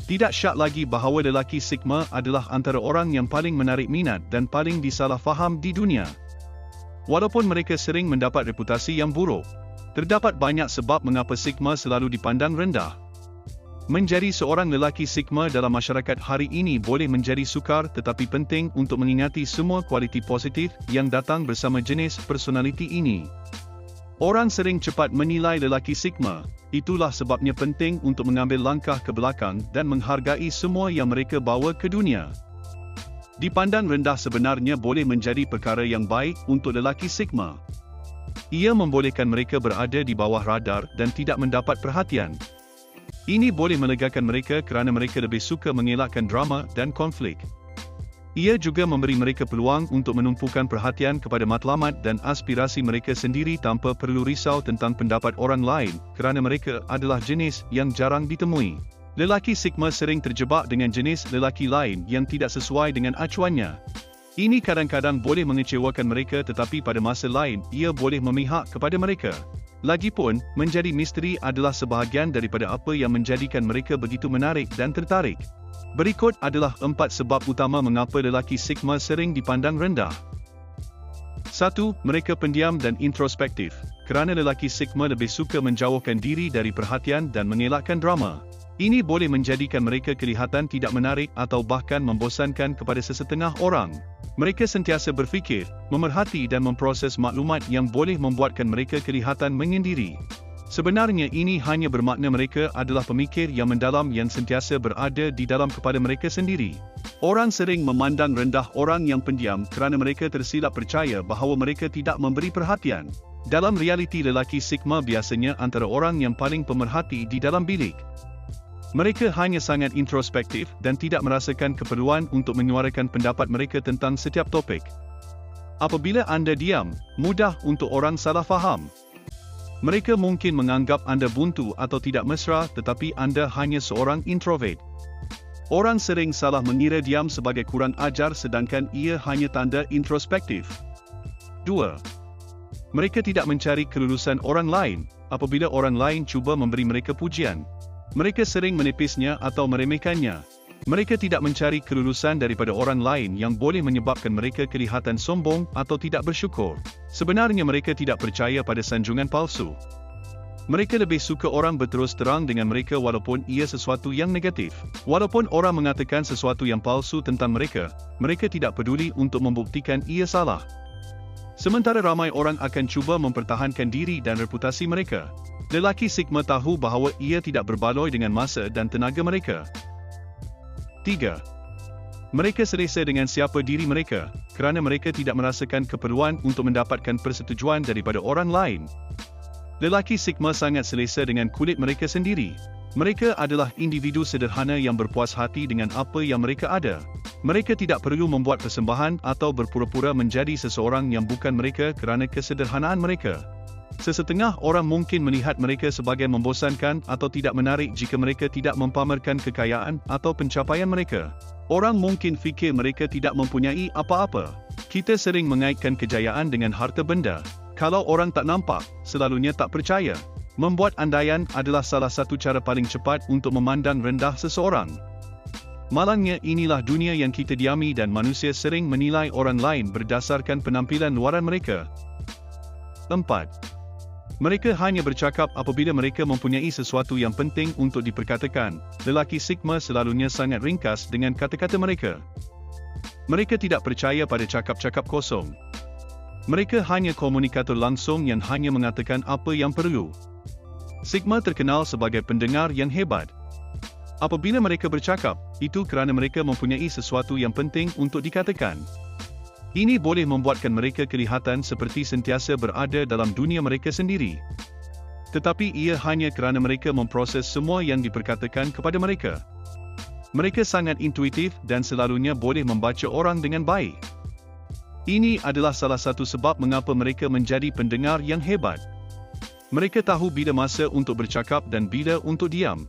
Tidak syak lagi bahawa lelaki Sigma adalah antara orang yang paling menarik minat dan paling disalahfaham di dunia. Walaupun mereka sering mendapat reputasi yang buruk, terdapat banyak sebab mengapa Sigma selalu dipandang rendah. Menjadi seorang lelaki Sigma dalam masyarakat hari ini boleh menjadi sukar tetapi penting untuk mengingati semua kualiti positif yang datang bersama jenis personaliti ini. Orang sering cepat menilai lelaki Sigma, itulah sebabnya penting untuk mengambil langkah ke belakang dan menghargai semua yang mereka bawa ke dunia. Dipandang rendah sebenarnya boleh menjadi perkara yang baik untuk lelaki Sigma. Ia membolehkan mereka berada di bawah radar dan tidak mendapat perhatian. Ini boleh melegakan mereka kerana mereka lebih suka mengelakkan drama dan konflik. Ia juga memberi mereka peluang untuk menumpukan perhatian kepada matlamat dan aspirasi mereka sendiri tanpa perlu risau tentang pendapat orang lain kerana mereka adalah jenis yang jarang ditemui. Lelaki Sigma sering terjebak dengan jenis lelaki lain yang tidak sesuai dengan acuannya. Ini kadang-kadang boleh mengecewakan mereka tetapi pada masa lain ia boleh memihak kepada mereka. Lagipun, menjadi misteri adalah sebahagian daripada apa yang menjadikan mereka begitu menarik dan tertarik. Berikut adalah 4 sebab utama mengapa lelaki Sigma sering dipandang rendah. 1. Mereka pendiam dan introspektif. Kerana lelaki Sigma lebih suka menjauhkan diri dari perhatian dan mengelakkan drama. Ini boleh menjadikan mereka kelihatan tidak menarik atau bahkan membosankan kepada sesetengah orang. Mereka sentiasa berfikir, memerhati dan memproses maklumat yang boleh membuatkan mereka kelihatan menyendiri. Sebenarnya ini hanya bermakna mereka adalah pemikir yang mendalam yang sentiasa berada di dalam kepala mereka sendiri. Orang sering memandang rendah orang yang pendiam kerana mereka tersilap percaya bahawa mereka tidak memberi perhatian. Dalam realiti lelaki Sigma biasanya antara orang yang paling pemerhati di dalam bilik. Mereka hanya sangat introspektif dan tidak merasakan keperluan untuk menyuarakan pendapat mereka tentang setiap topik. Apabila anda diam, mudah untuk orang salah faham. Mereka mungkin menganggap anda buntu atau tidak mesra tetapi anda hanya seorang introvert. Orang sering salah mengira diam sebagai kurang ajar sedangkan ia hanya tanda introspektif. 2. Mereka tidak mencari kelulusan orang lain apabila orang lain cuba memberi mereka pujian. Mereka sering menipisnya atau meremehkannya. Mereka tidak mencari kelulusan daripada orang lain yang boleh menyebabkan mereka kelihatan sombong atau tidak bersyukur. Sebenarnya mereka tidak percaya pada sanjungan palsu. Mereka lebih suka orang berterus terang dengan mereka walaupun ia sesuatu yang negatif. Walaupun orang mengatakan sesuatu yang palsu tentang mereka, mereka tidak peduli untuk membuktikan ia salah. Sementara ramai orang akan cuba mempertahankan diri dan reputasi mereka. Lelaki Sigma tahu bahawa ia tidak berbaloi dengan masa dan tenaga mereka. 3. Mereka selesa dengan siapa diri mereka, kerana mereka tidak merasakan keperluan untuk mendapatkan persetujuan daripada orang lain. Lelaki Sigma sangat selesa dengan kulit mereka sendiri. Mereka adalah individu sederhana yang berpuas hati dengan apa yang mereka ada. Mereka tidak perlu membuat persembahan atau berpura-pura menjadi seseorang yang bukan mereka kerana kesederhanaan mereka. Sesetengah orang mungkin melihat mereka sebagai membosankan atau tidak menarik jika mereka tidak mempamerkan kekayaan atau pencapaian mereka. Orang mungkin fikir mereka tidak mempunyai apa-apa. Kita sering mengaitkan kejayaan dengan harta benda. Kalau orang tak nampak, selalunya tak percaya. Membuat andaian adalah salah satu cara paling cepat untuk memandang rendah seseorang. Malangnya inilah dunia yang kita diami dan manusia sering menilai orang lain berdasarkan penampilan luaran mereka. 4. Mereka hanya bercakap apabila mereka mempunyai sesuatu yang penting untuk diperkatakan. Lelaki Sigma selalunya sangat ringkas dengan kata-kata mereka. Mereka tidak percaya pada cakap-cakap kosong. Mereka hanya komunikator langsung yang hanya mengatakan apa yang perlu. Sigma terkenal sebagai pendengar yang hebat. Apabila mereka bercakap, itu kerana mereka mempunyai sesuatu yang penting untuk dikatakan. Ini boleh membuatkan mereka kelihatan seperti sentiasa berada dalam dunia mereka sendiri. Tetapi ia hanya kerana mereka memproses semua yang diperkatakan kepada mereka. Mereka sangat intuitif dan selalunya boleh membaca orang dengan baik. Ini adalah salah satu sebab mengapa mereka menjadi pendengar yang hebat. Mereka tahu bila masa untuk bercakap dan bila untuk diam.